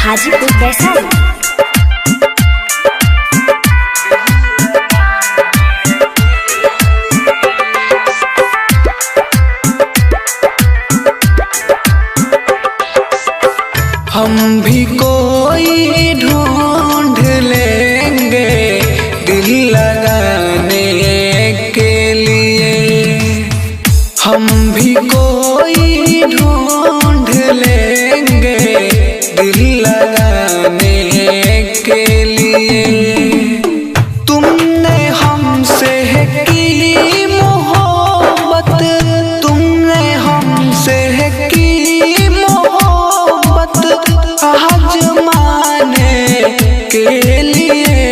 हाजीपुर वैशाली। हम भी कोई ढूंढ लेंगे दिल लगाने के लिए। हम भी कोई ढूंढ लेंगे दिल लगाने के लिए। तुमने हमसे की मोहब्बत, तुमने हमसे की आजमाने के लिए।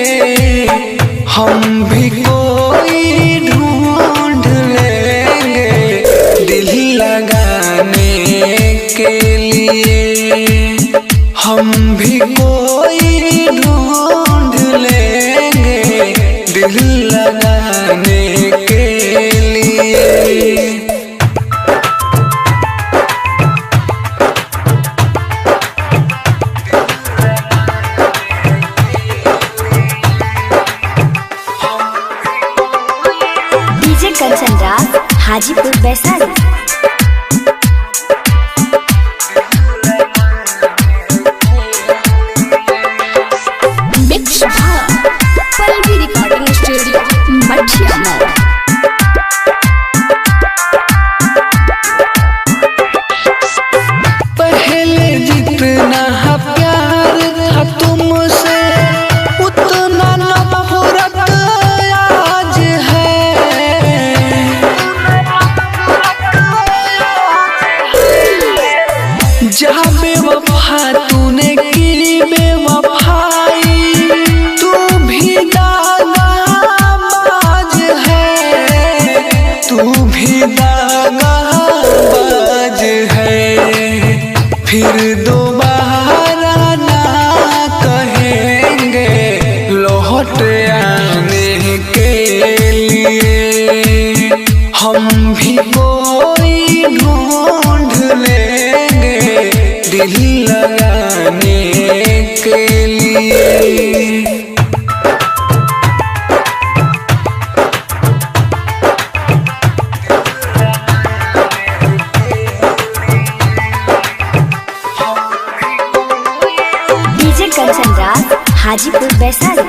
हम भी कोई ढूंढ लेंगे दिल लगाने के लिए। हम भी कोई ढूंढ लेंगे दिल लगाने के लिए। Kanchan Raj Hajipur Vaishali. Mix Pallavi recording studio Mathiya mall. पहले जितना प्यार था तुमसे उतना नफरत आज है। जहाँ बेवफा तूने की बेवफाई, तू भी दागाबाज है, तू भी दागाबाज है। फिर दोबारा ना कहेंगे लौट आने के लिए। हम भी कोई ढूंढ लेंगे दिल लगाने के लिए। कंचन राज हाजीपुर वैशाली।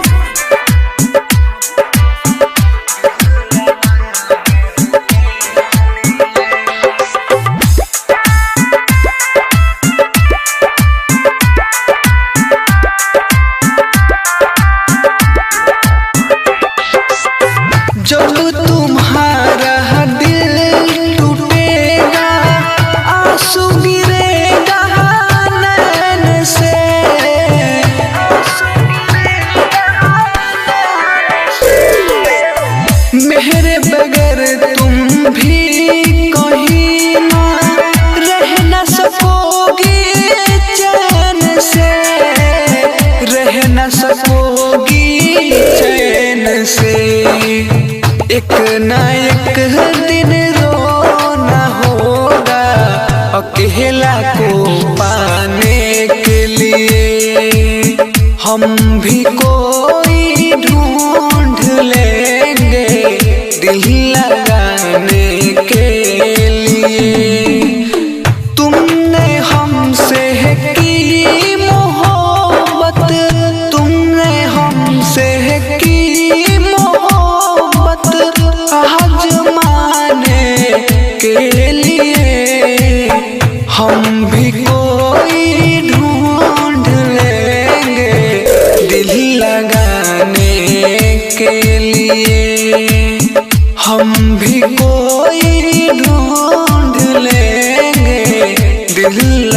जब तुम्हारा दिल टूटेगा, आंसू गिरेगा नैन से। मेरे बगैर तुम भी कहीं ना रह न सकोगी चैन से, रह न सकोगी चैन से। एक ना एक दिन रोना होगा अकेला को पाने के लिए। हम भी कोई ढूंढ लेंगे दिल लगाने के लिए। तुमने हमसे की मोहब्बत, तुमने हमसे की आजमाने के लिए। हम भी कोई ढूंढ लेंगे दिल लगाने के लिए। हम भी कोई ढूंढ लेंगे दिल